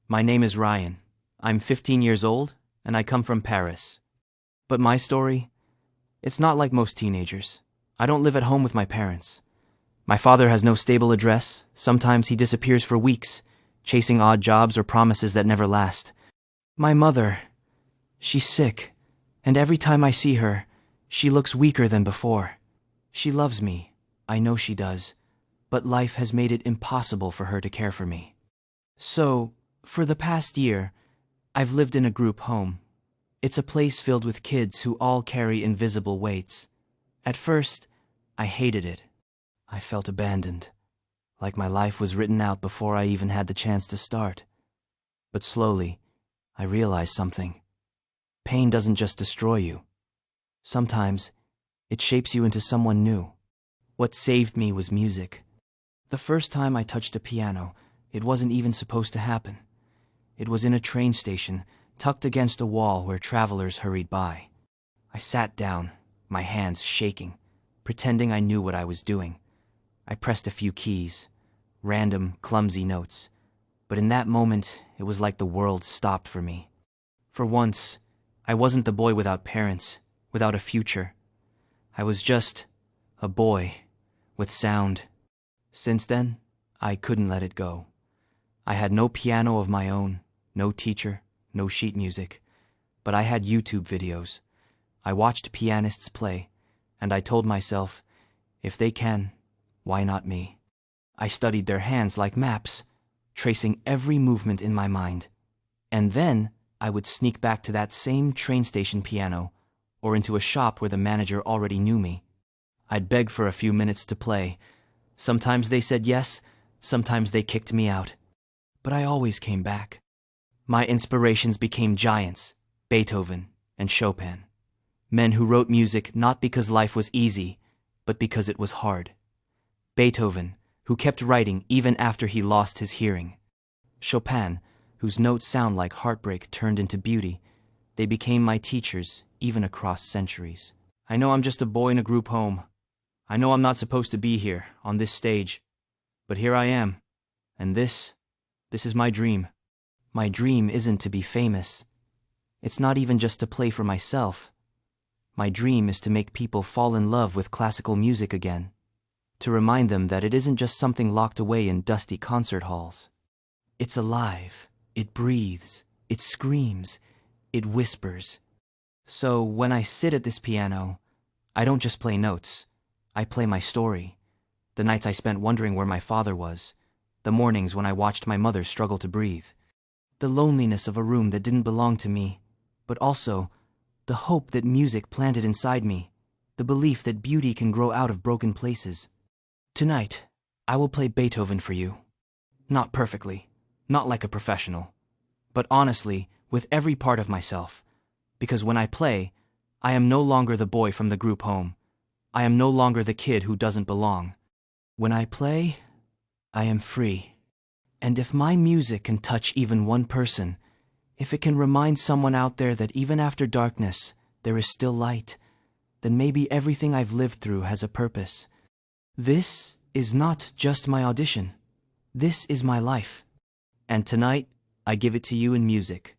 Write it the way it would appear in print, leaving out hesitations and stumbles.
My name is Ryan. I'm 15 years old, and I come from Paris. But my story? It's not like most teenagers. I don't live at home with my parents. My father has no stable address. Sometimes he disappears for weeks, chasing odd jobs or promises that never last. My mother, she's sick, and every time I see her, she looks weaker than before. She loves me, I know she does, but life has made it impossible for her to care for me. So, for the past year, I've lived in a group home. It's a place filled with kids who all carry invisible weights. At first, I hated it. I felt abandoned, like my life was written out before I even had the chance to start. But slowly, I realized something. Pain doesn't just destroy you. Sometimes, it shapes you into someone new. What saved me was music. The first time I touched a piano, it wasn't even supposed to happen. It was in a train station, tucked against a wall where travelers hurried by. I sat down, my hands shaking, pretending I knew what I was doing. I pressed a few keys, random, clumsy notes. But in that moment, it was like the world stopped for me. For once, I wasn't the boy without parents, without a future. I was just a boy with sound. Since then, I couldn't let it go. I had no piano of my own, no teacher, no sheet music, but I had YouTube videos. I watched pianists play, and I told myself, if they can, why not me? I studied their hands like maps, tracing every movement in my mind. And then I would sneak back to that same train station piano, or into a shop where the manager already knew me. I'd beg for a few minutes to play. Sometimes they said yes, sometimes they kicked me out. But I always came back. My inspirations became giants, Beethoven and Chopin. Men who wrote music not because life was easy, but because it was hard. Beethoven, who kept writing even after he lost his hearing. Chopin, whose notes sound like heartbreak turned into beauty. They became my teachers, even across centuries. I know I'm just a boy in a group home. I know I'm not supposed to be here, on this stage. But here I am, and this is my dream. My dream isn't to be famous. It's not even just to play for myself. My dream is to make people fall in love with classical music again. To remind them that it isn't just something locked away in dusty concert halls. It's alive, it breathes, it screams, it whispers. So when I sit at this piano, I don't just play notes. I play my story. The nights I spent wondering where my father was. The mornings when I watched my mother struggle to breathe. The loneliness of a room that didn't belong to me, but also the hope that music planted inside me. The belief that beauty can grow out of broken places. Tonight, I will play Beethoven for you. Not perfectly, not like a professional, but honestly, with every part of myself. Because when I play, I am no longer the boy from the group home. I am no longer the kid who doesn't belong. When I play, I am free. And if my music can touch even one person, if it can remind someone out there that even after darkness, there is still light, then maybe everything I've lived through has a purpose. This is not just my audition. This is my life. And tonight, I give it to you in music.